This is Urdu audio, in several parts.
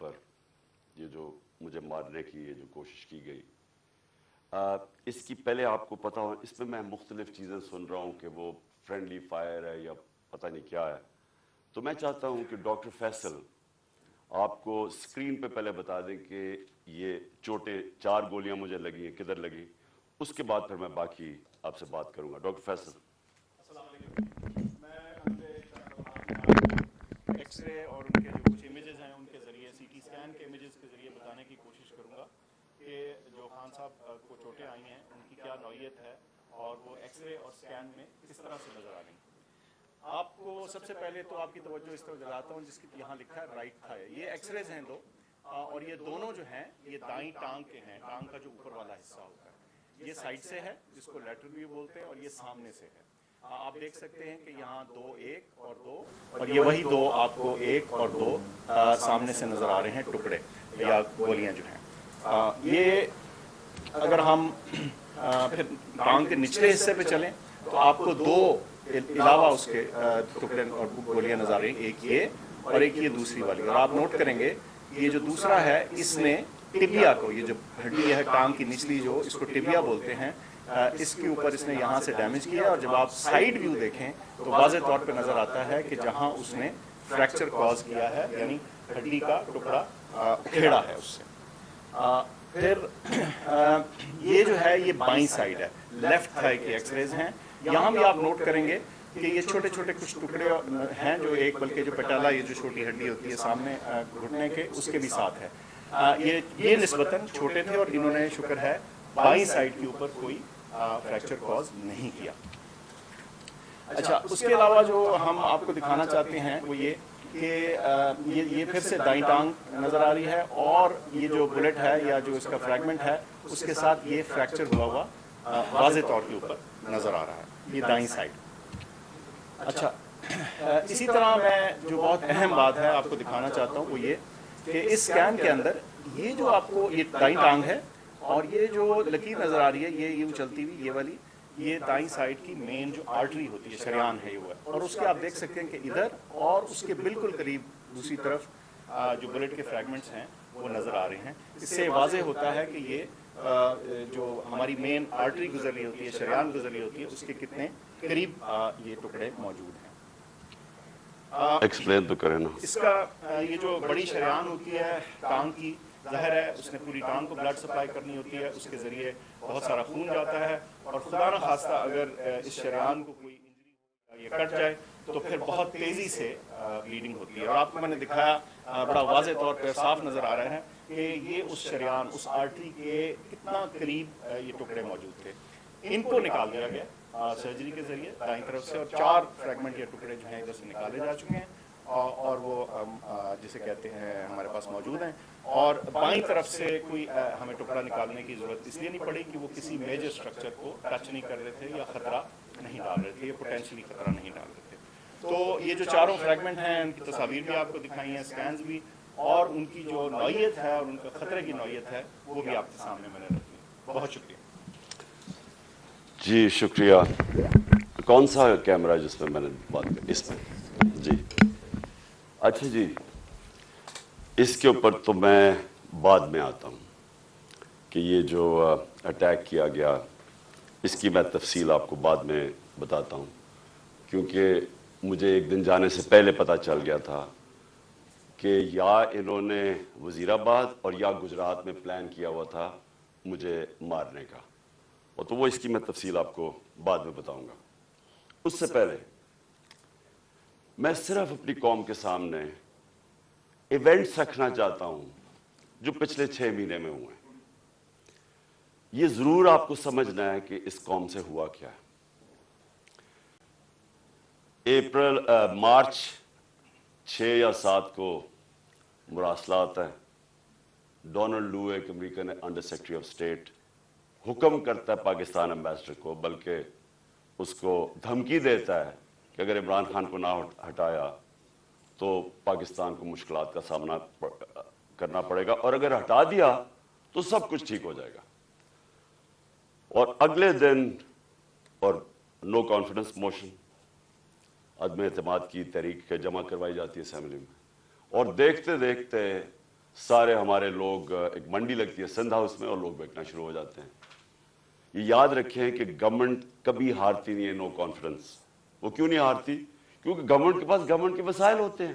اوپر یہ جو مجھے مارنے کی یہ جو کوشش کی گئی، اس کی پہلے آپ کو پتا ہو، اس میں میں مختلف چیزیں سن رہا ہوں کہ وہ فرینڈلی فائر ہے یا پتہ نہیں کیا ہے. تو میں چاہتا ہوں کہ ڈاکٹر فیصل آپ کو اسکرین پہ پہلے بتا دیں کہ یہ چوٹیں 4 گولیاں مجھے لگی ہیں کدھر لگی، اس کے بعد پھر میں باقی آپ سے بات کروں گا. ڈاکٹر فیصل. السلام علیکم. میں ایکس رے اور ان کے جو کچھ امیجز ہیں ان کے ذریعے سی ٹی اسکین کے امیجز کے ذریعے بتانے کی کوشش کروں گا کہ جو خان صاحب کو چوٹیں آئی ہیں ان کی کیا نوعیت ہے اور وہ ایکس رے اور اسکین میں کس طرح سے نظر آ رہی ہیں. آپ کو سب سے پہلے تو آپ کی توجہ اس طرف دلاتا ہوں جس کی یہاں لکھا ہے رائٹ تھائی. یہ ایکس ریز ہیں 2 اور یہ دونوں جو ہیں یہ دائیں ٹانگ کے ہیں. ٹانگ کا جو اوپر والا حصہ ہوتا ہے یہ سائڈ سے ہے جس کو لیٹرل ویو بولتے ہیں اور یہ سامنے سے ہے. آپ دیکھ سکتے ہیں کہ یہاں 2 1 اور 2 اور یہ وہی 2 آپ کو 1 اور 2 سامنے سے نظر آ رہے ہیں ٹکڑے یا گولیاں جو ہیں. یہ اگر ہم پھر ٹانگ کے نچلے حصے پہ چلیں تو آپ کو 2 علاوہ اس کے ٹکڑے اور گولیاں نظر آ رہی ہیں. ایک یہ اور ایک یہ دوسری والی. اور آپ نوٹ کریں گے کہ یہ جو دوسرا ہے اس نے ٹبیا کو، یہ جو ہڈی ہے ٹانگ کی نچلی جو اس کو ٹبیا بولتے ہیں، اس کے اوپر اس نے یہاں سے ڈیمیج کیا ہے. اور جب آپ سائیڈ ویو دیکھیں تو واضح طور پہ نظر آتا ہے کہ جہاں اس نے فریکچر کاز کیا ہے یعنی ہڈی کا ٹکڑا اکھیڑا ہے اس سے. پھر یہ جو ہے یہ بائیں سائیڈ ہے، لیفٹ تھائی کے ایکس ریز ہیں. یہاں بھی آپ نوٹ کریں گے کہ یہ چھوٹے چھوٹے کچھ ٹکڑے ہیں جو ایک بلکہ جو پٹالا یہ جو چھوٹی ہڈی ہوتی ہے سامنے گھٹنے کے اس کے بھی ساتھ ہے. یہ نسبتاً چھوٹے تھے اور انہوں نے شکر ہے بائیں سائڈ کے اوپر کوئی فریکچر کاز نہیں کیا. اچھا، اس کے علاوہ جو ہم آپ کو دکھانا چاہتے ہیں وہ یہ کہ یہ پھر سے دائیں ٹانگ نظر آ رہی ہے اور یہ جو بلٹ ہے یا جو اس کا فریگمنٹ ہے اس کے ساتھ یہ فریکچر ہوا ہوا واضح طور کے اوپر نظر آ رہا ہے. یہ دائیں سائڈ. اچھا، اسی طرح میں جو بہت اہم بات ہے آپ کو دکھانا چاہتا ہوں وہ یہ کہ اس اسکین کے اندر یہ جو آپ کو یہ دائیں ٹانگ ہے اور یہ جو لکیر نظر آ رہی ہے یہ یوں چلتی ہوئی یہ والی، یہ دائیں سائڈ کی مین جو آرٹری ہوتی ہے شریان ہے یہ وہ ہے. اور اس کے آپ دیکھ سکتے ہیں کہ ادھر اور اس کے بالکل قریب دوسری طرف جو بلٹ کے فریگمنٹس ہیں وہ نظر آ رہے ہیں. اس سے واضح ہوتا ہے کہ یہ جو ہماری مین آرٹری گزر رہی ہوتی ہے شریان گزر رہی ہوتی ہے اس کے کتنے قریب یہ ٹکڑے موجود ہیں. ایکسپلین تو کریں نا. اس کا یہ جو بڑی شریان ہوتی ہے ٹانگ کی، ظاہر ہے اس نے پوری ٹانگ کو بلڈ سپلائی کرنی ہوتی ہے، اس کے ذریعے بہت سارا خون جاتا ہے اور خدا نہ خواستہ اگر اس شریان کو کوئی انجری ہو یا کٹ جائے تو پھر بہت تیزی سے بلیڈنگ ہوتی ہے. اور آپ کو میں نے دکھایا بڑا واضح طور پہ صاف نظر آ رہا ہے کہ یہ اس شریان اس آرٹری کے کتنا قریب یہ ٹکڑے موجود تھے. ان کو نکال دیا گیا سرجری کے ذریعے دائیں طرف سے اور 4 فریگمنٹ یا ٹکڑے جو ہیں ادھر سے نکالے جا چکے ہیں اور وہ جسے کہتے ہیں ہمارے پاس موجود ہیں. اور بائیں طرف سے کوئی ہمیں ٹکڑا نکالنے کی ضرورت اس لیے نہیں پڑی کہ وہ کسی میجر اسٹرکچر کو ٹچ نہیں کر رہے تھے یا خطرہ نہیں ڈال رہے تھے یا پوٹینشلی خطرہ نہیں ڈال رہے تھے. تو یہ جو 4 فریگمنٹ ہیں ان کی تصاویر بھی آپ کو دکھائی ہیں، اسکینز بھی، اور ان کی جو نوعیت ہے اور ان کا خطرے کی نوعیت ہے وہ بھی آپ کے سامنے میں نے رکھی. بہت شکریہ. جی شکریہ. کون سا کیمرہ جس میں میں نے بات کی؟ اس میں. جی اچھا جی، اس کے اوپر تو میں بعد میں آتا ہوں کہ یہ جو اٹیک کیا گیا اس کی میں تفصیل آپ کو بعد میں بتاتا ہوں، کیونکہ مجھے ایک دن جانے سے پہلے پتہ چل گیا تھا کہ یا انہوں نے وزیر آباد اور یا گجرات میں پلان کیا ہوا تھا مجھے مارنے کا، اور تو وہ اس کی میں تفصیل آپ کو بعد میں بتاؤں گا. اس سے پہلے میں صرف اپنی قوم کے سامنے ایونٹس رکھنا چاہتا ہوں جو پچھلے 6 مہینے میں ہوئے ہیں. یہ ضرور آپ کو سمجھنا ہے کہ اس قوم سے ہوا کیا ہے. مارچ 6 یا 7 کو مراسلات ہیں. ڈونلڈ لو ایک American under secretary of state حکم کرتا ہے پاکستان امبیسڈر کو، بلکہ اس کو دھمکی دیتا ہے کہ اگر عمران خان کو نہ ہٹایا تو پاکستان کو مشکلات کا سامنا کرنا پڑے گا، اور اگر ہٹا دیا تو سب کچھ ٹھیک ہو جائے گا. اور اگلے دن اور نو کانفیڈنس موشن، عدم اعتماد کی تحریک جمع کروائی جاتی ہے اسمبلی میں، اور دیکھتے دیکھتے سارے ہمارے لوگ ایک منڈی لگتی ہے سندھ ہاؤس میں اور لوگ بیٹھنا شروع ہو جاتے ہیں. یہ یاد رکھیں کہ گورنمنٹ کبھی ہارتی نہیں ہے نو کانفیڈنس. وہ کیوں نہیں ہارتی؟ کیونکہ گورنمنٹ کے پاس گورنمنٹ کے وسائل ہوتے ہیں.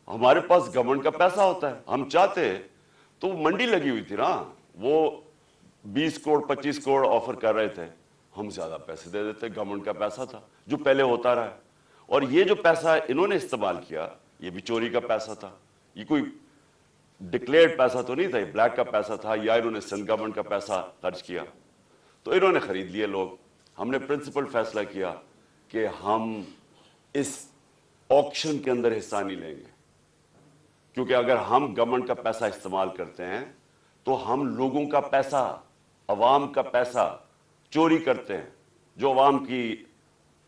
ہمارے پاس گورنمنٹ کا پیسہ ہوتا ہے. ہم چاہتے تو منڈی لگی ہوئی تھی نا, وہ 20 کروڑ 25 کروڑ آفر کر رہے تھے, ہم زیادہ پیسے دے دیتے. گورنمنٹ کا پیسہ تھا جو پہلے ہوتا رہا ہے. اور یہ جو پیسہ انہوں نے استعمال کیا یہ بھی چوری کا پیسہ تھا. یہ کوئی ڈکلیئرڈ پیسہ تو نہیں تھا, یہ بلیک کا پیسہ تھا, یا انہوں نے سندھ گورنمنٹ کا پیسہ خرچ کیا تو انہوں نے خرید لیے لوگ. ہم نے پرنسپل فیصلہ کیا کہ ہم اس آکشن کے اندر حصہ نہیں لیں گے, کیونکہ اگر ہم گورنمنٹ کا پیسہ استعمال کرتے ہیں تو ہم لوگوں کا پیسہ, عوام کا پیسہ چوری کرتے ہیں جو عوام کی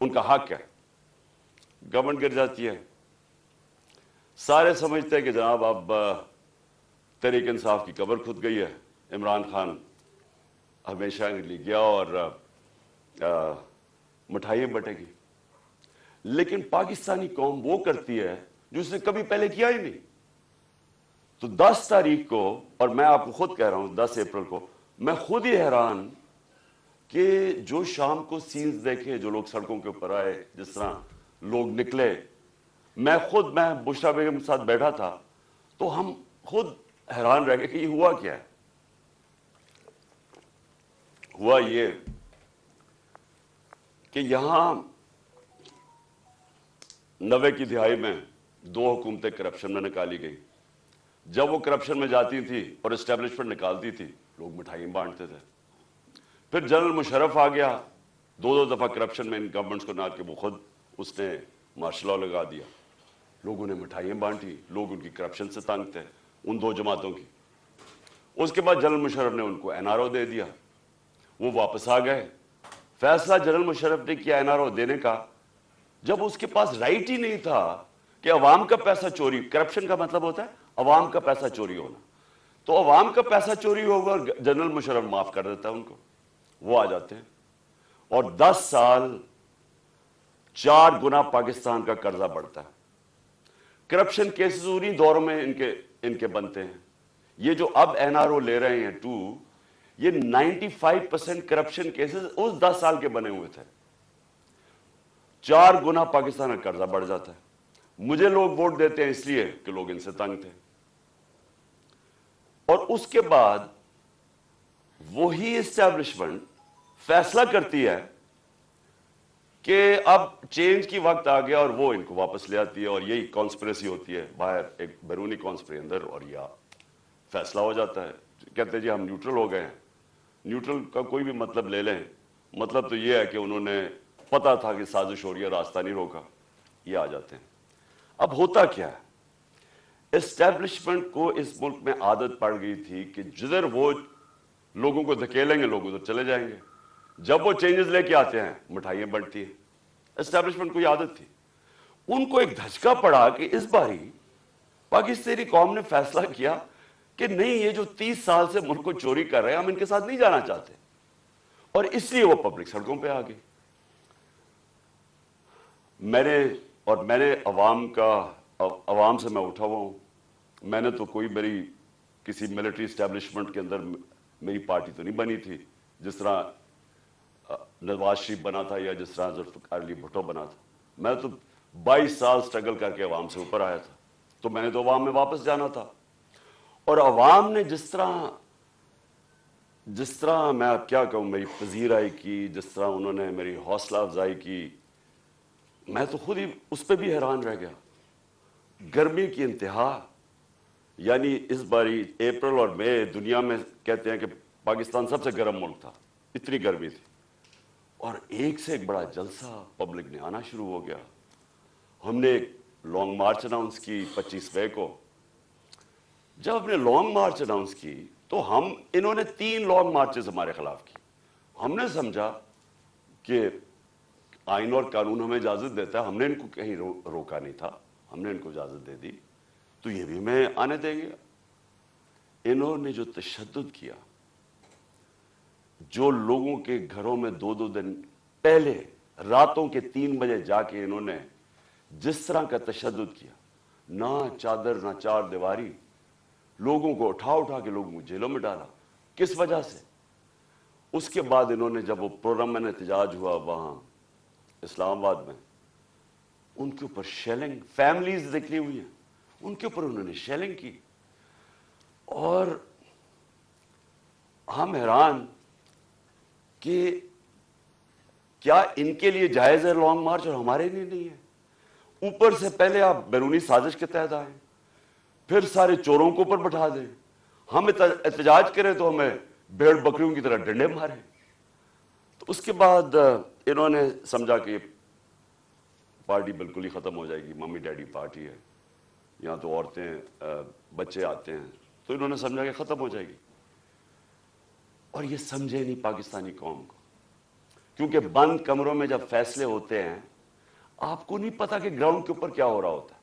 ان کا حق ہے. گورنمنٹ گر جاتی ہے. سارے سمجھتے ہیں کہ جناب اب تحریک انصاف کی قبر کھد گئی ہے, عمران خان ہمیشہ کے لیے گیا اور مٹھائیاں بٹے گی. لیکن پاکستانی قوم وہ کرتی ہے جو اس نے کبھی پہلے کیا ہی نہیں. تو 10 تاریخ کو, اور میں آپ کو خود کہہ رہا ہوں 10 اپریل کو, میں خود ہی حیران کہ جو شام کو سینز دیکھے, جو لوگ سڑکوں کے اوپر آئے, جس طرح لوگ نکلے. میں بشرا بیگم کے ساتھ بیٹھا تھا تو ہم خود حیران رہ گئے کہ یہ ہوا کیا ہے. ہوا یہ کہ یہاں 90 کی دہائی میں 2 حکومتیں کرپشن میں نکالی گئی. جب وہ کرپشن میں جاتی تھی اور اسٹیبلشمنٹ نکالتی تھی, لوگ مٹھائیاں بانٹتے تھے. پھر جنرل مشرف آ گیا, 2 دفعہ کرپشن میں ان گورنمنٹس کو نہ کہ وہ خود اس نے مارشل لا لگا دیا. لوگوں نے مٹھائیاں بانٹی, لوگ ان کی کرپشن سے تنگ تھے, ان 2 جماعتوں کی. اس کے بعد جنرل مشرف نے ان کو NRO دے دیا, وہ واپس آ گئے. فیصلہ جنرل مشرف نے کیا NRO دینے کا جب اس کے پاس رائٹ ہی نہیں تھا کہ عوام کا پیسہ چوری. کرپشن کا مطلب ہوتا ہے عوام کا پیسہ چوری ہونا. تو عوام کا پیسہ چوری ہوگا اور جنرل مشرف معاف کر دیتا ہے ان کو. وہ آ جاتے ہیں اور 10 سال 4 گنا پاکستان کا قرضہ بڑھتا ہے. کرپشن کیسز انہی دوروں میں ان کے بنتے ہیں. یہ جو اب NRO لے رہے ہیں 2, یہ 95% کرپشن کیسز اس 10 سال کے بنے ہوئے تھے. 4 گنا پاکستان کا قرضہ بڑھ جاتا ہے. مجھے لوگ ووٹ دیتے ہیں اس لیے کہ لوگ ان سے تنگ تھے. اور اس کے بعد وہی اسٹیبلشمنٹ فیصلہ کرتی ہے کہ اب چینج کی وقت آ گیا اور وہ ان کو واپس لے آتی ہے. اور یہی کانسپریسی ہوتی ہے باہر, ایک بیرونی کانسپریسی اندر, اور یہ فیصلہ ہو جاتا ہے. کہتے ہیں جی ہم نیوٹرل ہو گئے ہیں. نیوٹرل کا کوئی بھی مطلب لے لیں, مطلب تو یہ ہے کہ انہوں نے پتا تھا کہ سازش ہو رہی ہے, راستہ نہیں روکا. یہ آ جاتے ہیں. اب ہوتا کیا ہے, اسٹیبلشمنٹ کو اس ملک میں عادت پڑ گئی تھی کہ جدھر وہ لوگوں کو دھکیلیں گے لوگ ادھر چلے جائیں گے. جب وہ چینجز لے کے آتے ہیں مٹھائیاں بنتی ہیں. اسٹیبلشمنٹ کو یہ عادت تھی. ان کو ایک دھچکا پڑا کہ اس باری پاکستانی قوم نے فیصلہ کیا کہ نہیں, یہ جو 30 سال سے ملک کو چوری کر رہے ہیں ہم ان کے ساتھ نہیں جانا چاہتے. اور اس لیے وہ پبلک سڑکوں پہ آ گئی. میں نے عوام سے میں اٹھا ہوا ہوں. میں نے تو میری کسی ملٹری اسٹیبلشمنٹ کے اندر میری پارٹی تو نہیں بنی تھی جس طرح نواز شریف بنا تھا یا جس طرح ذوالفقار علی بھٹو بنا تھا. میں تو 22 سال سٹرگل کر کے عوام سے اوپر آیا تھا. تو میں نے تو عوام میں واپس جانا تھا. اور عوام نے جس طرح میں اب کیا کہوں, میری پذیرائی کی, جس طرح انہوں نے میری حوصلہ افزائی کی, میں تو خود ہی اس پہ بھی حیران رہ گیا. گرمی کی انتہا, یعنی اس باری اپریل اور مئی دنیا میں کہتے ہیں کہ پاکستان سب سے گرم ملک تھا, اتنی گرمی تھی. اور ایک سے ایک بڑا جلسہ پبلک نے آنا شروع ہو گیا. ہم نے ایک لانگ مارچ اناؤنس کی 25 مئی کو. جب ہم نے لانگ مارچ اناؤنس کی تو انہوں نے 3 لانگ مارچز ہمارے خلاف کی. ہم نے سمجھا کہ آئین اور قانون ہمیں اجازت دیتا ہے, ہم نے ان کو کہیں روکا نہیں تھا, ہم نے ان کو اجازت دے دی تو یہ بھی ہمیں آنے دیں گے. انہوں نے جو تشدد کیا, جو لوگوں کے گھروں میں 2 دن پہلے راتوں کے 3 بجے جا کے انہوں نے جس طرح کا تشدد کیا, نہ چادر نہ چار دیواری, لوگوں کو اٹھا اٹھا کے لوگوں کو جیلوں میں ڈالا. کس وجہ سے؟ اس کے بعد انہوں نے جب وہ پرامن احتجاج ہوا وہاں اسلام آباد میں, ان کے اوپر شیلنگ, فیملیز نکلی ہوئی ہیں, ان کے اوپر انہوں نے شیلنگ کی. اور ہم حیران کہ کیا ان کے لیے جائز ہے لانگ مارچ اور ہمارے لیے نہیں ہے؟ اوپر سے پہلے آپ بیرونی سازش کے تحت آئیں, پھر سارے چوروں کو اوپر بٹھا دیں, ہم احتجاج کریں تو ہمیں بھیڑ بکریوں کی طرح ڈنڈے ماریں. تو اس کے بعد انہوں نے سمجھا کہ پارٹی بالکل ہی ختم ہو جائے گی, ممی ڈیڈی پارٹی ہے, یہاں تو عورتیں بچے آتے ہیں, تو انہوں نے سمجھا کہ ختم ہو جائے گی. اور یہ سمجھے نہیں پاکستانی قوم کو, کیونکہ بند کمروں میں جب فیصلے ہوتے ہیں آپ کو نہیں پتا کہ گراؤنڈ کے اوپر کیا ہو رہا ہوتا ہے.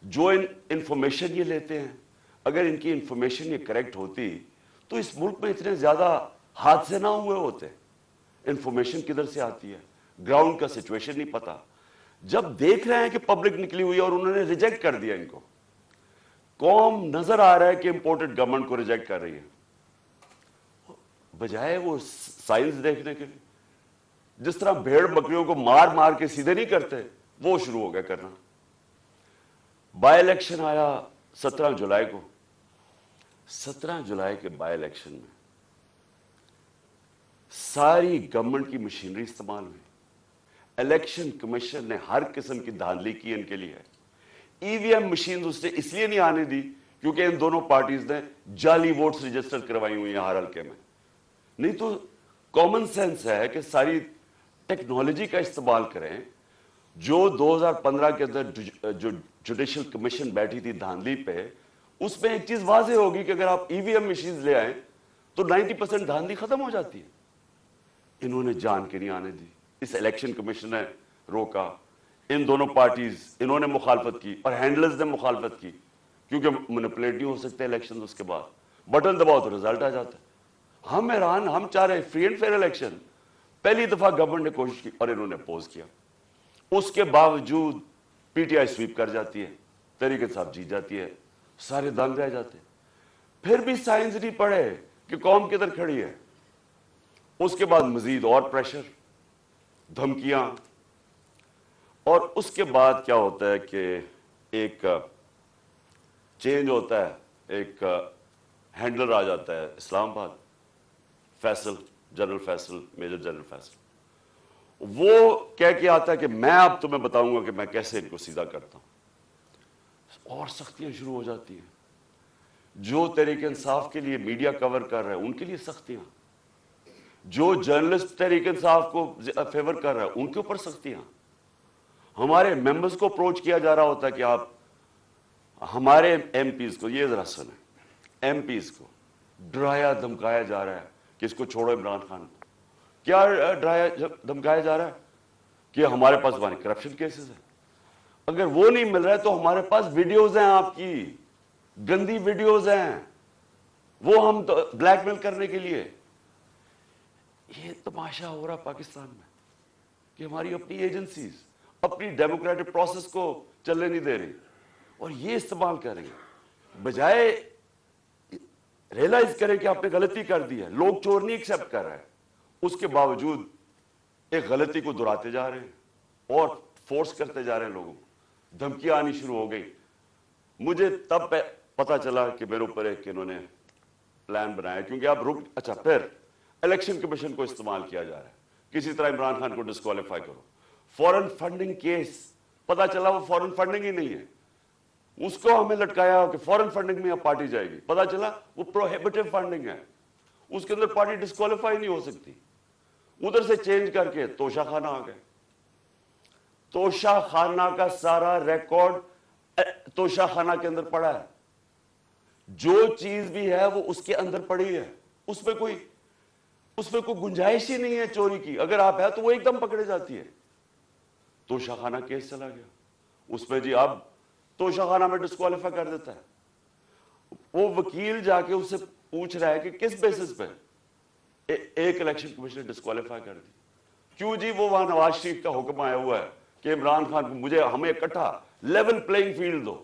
جو انفارمیشن یہ لیتے ہیں, اگر ان کی انفارمیشن یہ کریکٹ ہوتی تو اس ملک میں اتنے زیادہ حادثے نہ ہوئے ہوتے. انفارمیشن کدھر سے آتی ہے, گراؤنڈ کا سچویشن نہیں پتا. جب دیکھ رہے ہیں کہ پبلک نکلی ہوئی ہے اور انہوں نے ریجیکٹ کر دیا ان کو, قوم نظر آ رہا ہے کہ امپورٹڈ گورنمنٹ کو ریجیکٹ کر رہی ہے, بجائے وہ سائنس دیکھنے کے لیے جس طرح بھیڑ بکریوں کو مار مار کے سیدھے نہیں کرتے, وہ شروع ہو گیا کرنا. بائی الیکشن آیا 17 جولائی کو. 17 جولائی کے بائی الیکشن میں ساری گورنمنٹ کی مشینری استعمال ہوئی. الیکشن کمیشن نے ہر قسم کی دھاندلی کی ان کے لیے. ای وی ایم مشین اس نے اس لیے نہیں آنے دی کیونکہ ان دونوں پارٹیز نے جعلی ووٹس رجسٹر کروائی ہوئی ہیں ہر حلقے میں. نہیں تو کامن سینس ہے کہ ساری ٹیکنالوجی کا استعمال کریں. جو 2015 کے اندر جو جوڈیشل کمیشن بیٹھی تھی دھاندلی پہ, اس میں ایک چیز واضح ہوگی کہ اگر آپ ای وی ایم مشینز لے آئیں تو 90% دھاندلی ختم ہو جاتی ہے. انہوں نے جان کے نہیں آنے دی, اس الیکشن کمیشن نے روکا. ان دونوں پارٹیز, انہوں نے مخالفت کی اور ہینڈلرز نے مخالفت کی, کیونکہ مینپولیٹ نہیں ہو سکتے الیکشن. اس کے بعد بٹن دباؤ تو رزلٹ آ جاتا ہے. ہم حیران, ہم چاہ رہے فری اینڈ فیئر الیکشن. پہلی دفعہ گورنمنٹ نے کوشش کی اور انہوں نے اپوز کیا. اس کے باوجود پی ٹی آئی سویپ کر جاتی ہے, تحریک انصاف جیت جاتی ہے, سارے دنگ رہ جاتے. پھر بھی سائنس نہیں پڑھے کہ قوم کدھر کھڑی ہے. اس کے بعد مزید اور پریشر, دھمکیاں, اور اس کے بعد کیا ہوتا ہے کہ ایک چینج ہوتا ہے, ایک ہینڈلر آ جاتا ہے Islamabad, Faisal, general Faisal, major general Faisal. وہ کہہ کے آتا ہے کہ میں اب تمہیں بتاؤں گا کہ میں کیسے ان کو سیدھا کرتا ہوں. اور سختیاں شروع ہو جاتی ہیں. جو تحریک انصاف کے لیے میڈیا کور کر رہے ہیں ان کے لیے سختیاں, جو جرنلسٹ تحریک انصاف کو فیور کر رہا ہے ان کے اوپر سختیاں. ہمارے ممبرز کو اپروچ کیا جا رہا ہوتا ہے کہ آپ ہمارے ایم پیز کو, یہ ذرا سنیں, ایم پیز کو ڈرایا دھمکایا جا رہا ہے کہ اس کو چھوڑو عمران خان کو. کیا ڈرایا دھمکایا جا رہا ہے کہ ہمارے پاس ہمارے کرپشن کیسز ہیں. اگر وہ نہیں مل رہا ہے تو ہمارے پاس ویڈیوز ہیں, آپ کی گندی ویڈیوز ہیں, وہ ہم بلیک میل کرنے کے لیے. یہ تماشا ہو رہا پاکستان میں کہ ہماری اپنی ایجنسیز اپنی ڈیموکریٹک پروسیس کو چلنے نہیں دے رہی اور یہ استعمال کر رہی ہیں. بجائے ریئلائز کریں کہ آپ نے غلطی کر دی ہے. لوگ چور نہیں ایکسیپٹ کر رہے ہیں, اس کے باوجود ایک غلطی کو دہراتے جا رہے ہیں اور فورس کرتے جا رہے ہیں لوگوں کو. دھمکیاں آنی شروع ہو گئی. مجھے تب پتا چلا کہ میرے اوپر ایک انہوں نے پلان بنایا, کیونکہ آپ اچھا پھر الیکشن کمیشن کو استعمال کیا جا رہا ہے کسی طرح عمران خان کو ڈسکوالیفائی کرو. فورن فنڈنگ کیس, پتا چلا وہ فورن فنڈنگ ہی نہیں ہے, اس کو ہمیں لٹکایا کہ فورن فنڈنگ میں اب پارٹی جائے گی. پتا چلا وہ پروہیبٹیو فنڈنگ ہے, اس کے اندر پارٹی ڈسکوالیفائی نہیں ہو سکتی. ادھر سے چینج کر کے توشہ خانہ آ گئے. توشہ خانہ کا سارا ریکارڈ توشہ خانہ کے اندر پڑا ہے. جو چیز بھی ہے وہ اس کے اندر پڑی ہے. اس میں کوئی گنجائش ہی نہیں ہے چوری کی. اگر آپ ہے تو وہ ایک دم پکڑے جاتی ہے. توشہ خانہ کیس چلا گیا اس پہ, جی اب توشہ خانہ میں ڈسکوالیفائی کر دیتا ہے. وہ وکیل جا کے اس سے پوچھ رہا ہے کہ کس بیسس پہ ایک الیکشن کمیشن نے ڈسکوالیفائی کر دی. کیوں جی, وہ وہاں نواز شریف کا حکم آیا ہوا ہے کہ عمران خان کو ہمیں اکٹھا لیول پلینگ فیلڈ دو.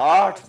8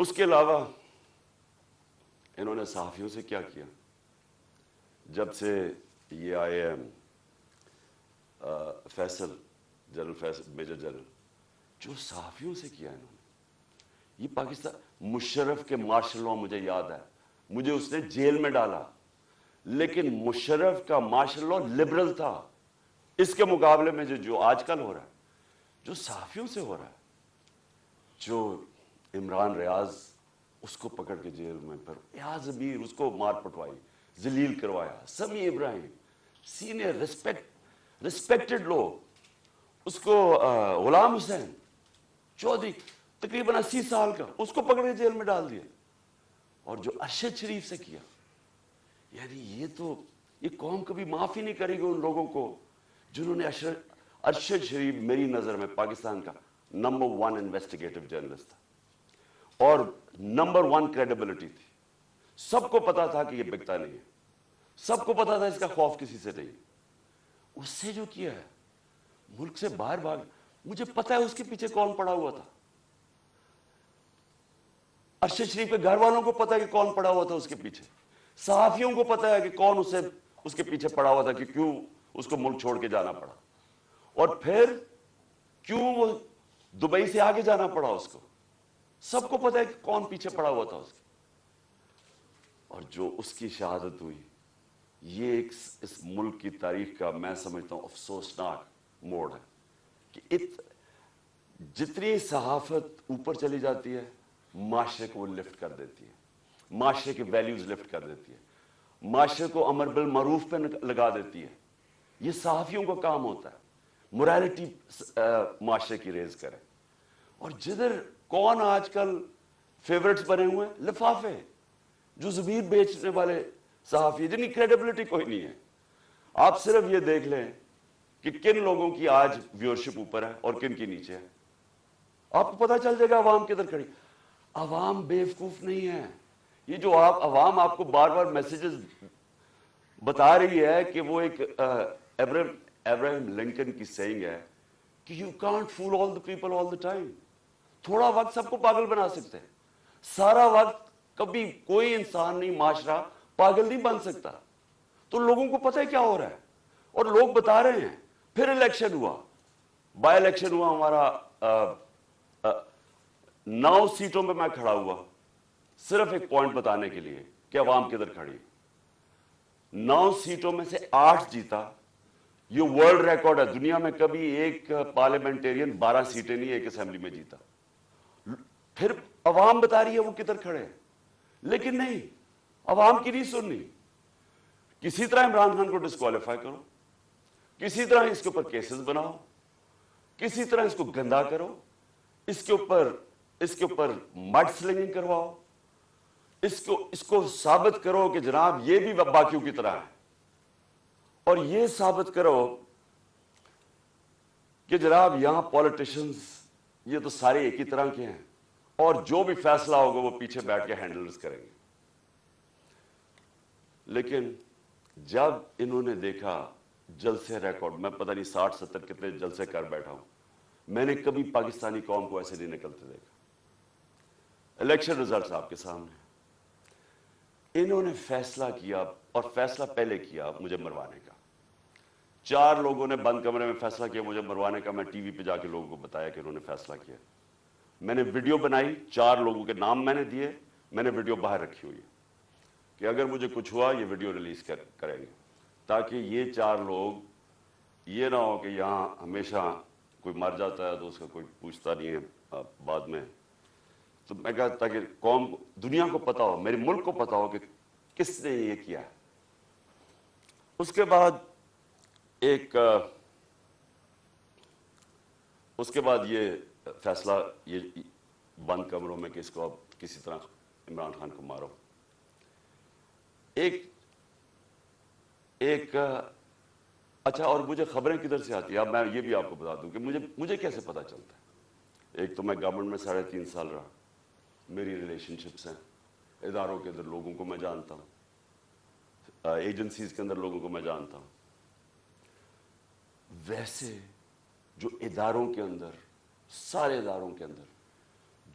اس کے علاوہ انہوں نے صحافیوں سے کیا کیا؟ جب سے یہ آئے ہیں Faisal, general Faisal, major general, جو صحافیوں سے کیا انہوں نے، یہ پاکستان، مشرف کے مارشل لاء مجھے یاد ہے، مجھے اس نے جیل میں ڈالا، لیکن مشرف کا مارشل لاء لبرل تھا. اس کے مقابلے میں جو آج کل ہو رہا ہے، جو صحافیوں سے ہو رہا ہے، جو عمران ریاض اس کو پکڑ کے جیل میں، پھر ایاز امیر اس کو مار پٹوائی، ذلیل کروایا، سمیع ابراہیم سینئر ریسپیکٹڈ لوگ، اس کو غلام حسین چودھری تقریباً 80 سال کا، اس کو پکڑ کے جیل میں ڈال دیا. اور جو ارشد شریف سے کیا، یعنی یہ قوم کبھی معاف ہی نہیں کرے گی ان لوگوں کو جنہوں نے ارشد شریف میری نظر میں پاکستان کا نمبر 1 انویسٹیگیٹو جرنلسٹ تھا اور نمبر 1 کریڈیبلٹی تھی. سب کو پتا تھا کہ یہ بکتا نہیں ہے، سب کو پتا تھا اس کا خوف کسی سے نہیں. اس سے جو کیا ہے، ملک سے باہر بھاگ، مجھے پتا ہے اس کے پیچھے کون پڑا ہوا تھا. ارشد شریف کے گھر والوں کو پتا ہے کہ کون پڑا ہوا تھا اس کے پیچھے، صحافیوں کو پتا ہے کہ کون اس کے پیچھے پڑا ہوا تھا، کہ کیوں اس کو ملک چھوڑ کے جانا پڑا، اور پھر کیوں وہ دبئی سے آگے جانا پڑا اس کو. سب کو پتا ہے کہ کون پیچھے پڑا ہوا تھا اس کے. اور جو اس کی شہادت ہوئی، یہ اس ملک کی تاریخ کا میں سمجھتا ہوں افسوسناک موڑ ہے کہ جتنی صحافت اوپر چلی جاتی ہے، معاشرے کو وہ لفٹ کر دیتی ہے، معاشرے کی ویلیوز لفٹ کر دیتی ہے، معاشرے کو امر بالمعروف پہ لگا دیتی ہے. یہ صحافیوں کا کام ہوتا ہے، موریلٹی معاشرے کی ریز کرے. اور جدھر کون آج کل فیورٹس بنے ہوئے ہیں؟ لفافے، جو زبیر بیچنے والے صحافی، جن کی کریڈیبلٹی کوئی نہیں ہے. آپ صرف یہ دیکھ لیں کہ کن لوگوں کی آج ویورشپ اوپر ہے اور کن کی نیچے ہے، آپ کو پتا چل جائے گا عوام کدھر کھڑی. عوام بیوقوف نہیں ہے. یہ جو عوام آپ کو بار بار میسیجز بتا رہی ہے کہ وہ ایک ابراہیم لنکن کی سیئنگ ہے کہ you can't fool all the people all the time. تھوڑا وقت سب کو پاگل بنا سکتے ہیں، سارا وقت کبھی کوئی انسان نہیں، معاشرہ پاگل نہیں بن سکتا. تو لوگوں کو پتہ ہے کیا ہو رہا ہے اور لوگ بتا رہے ہیں. پھر الیکشن ہوا، بائی الیکشن ہوا ہمارا، 9 سیٹوں پہ میں کھڑا ہوا صرف ایک پوائنٹ بتانے کے لیے کہ عوام کدھر کھڑی. 9 سیٹوں میں سے 8 جیتا. یہ ورلڈ ریکارڈ ہے، دنیا میں کبھی ایک پارلیمنٹیرین 12 سیٹیں نہیں ایک اسمبلی میں جیتا. پھر عوام بتا رہی ہے وہ کدھر کھڑے ہیں، لیکن نہیں، عوام کی نہیں سننی. کسی طرح عمران خان کو ڈسکوالیفائی کرو، کسی طرح اس کے اوپر کیسز بناؤ، کسی طرح اس کو گندا کرو، اس کے اوپر مڈ سلنگنگ کرواؤ، اس کو ثابت کرو کہ جناب یہ بھی باقیوں کی طرح ہے، اور یہ ثابت کرو کہ جناب یہاں پولیٹیشنز یہ تو سارے ایک ہی طرح کے ہیں اور جو بھی فیصلہ ہوگا وہ پیچھے بیٹھ کے ہینڈلز کریں گے. لیکن جب انہوں نے دیکھا جلسے ریکارڈ، میں پتہ نہیں 60-70 کتنے جلسے کر بیٹھا ہوں، میں نے کبھی پاکستانی قوم کو ایسے نہیں نکلتے دیکھا. الیکشن ریزلٹس آپ کے سامنے. انہوں نے فیصلہ کیا، اور فیصلہ پہلے کیا مجھے مروانے کا. 4 لوگوں نے بند کمرے میں فیصلہ کیا مجھے مروانے کا. میں ٹی وی پہ جا کے لوگوں کو بتایا کہ انہوں نے فیصلہ کیا. میں نے ویڈیو بنائی، 4 لوگوں کے نام میں نے دیے، میں نے ویڈیو باہر رکھی ہوئی ہے کہ اگر مجھے کچھ ہوا یہ ویڈیو ریلیز کریں گے، تاکہ یہ 4 لوگ یہ نہ ہو کہ یہاں ہمیشہ کوئی مر جاتا ہے تو اس کا کوئی پوچھتا نہیں ہے بعد میں. تو میں کہا تاکہ قوم، دنیا کو پتا ہو، میرے ملک کو پتا ہو کہ کس نے یہ کیا ہے. اس کے بعد یہ فیصلہ، یہ بند کمروں میں کہ اس کو اب کسی طرح عمران خان کو مارو. اچھا، اور مجھے خبریں کدھر سے آتی ہیں؟ اب میں یہ بھی آپ کو بتا دوں کہ مجھے کیسے پتا چلتا ہے. ایک تو میں گورنمنٹ میں 3.5 سال رہا، میری ریلیشن شپس ہیں، اداروں کے اندر لوگوں کو میں جانتا ہوں، ایجنسیز کے اندر لوگوں کو میں جانتا ہوں. ویسے جو اداروں کے اندر، سارے اداروں کے اندر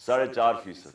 4.5%,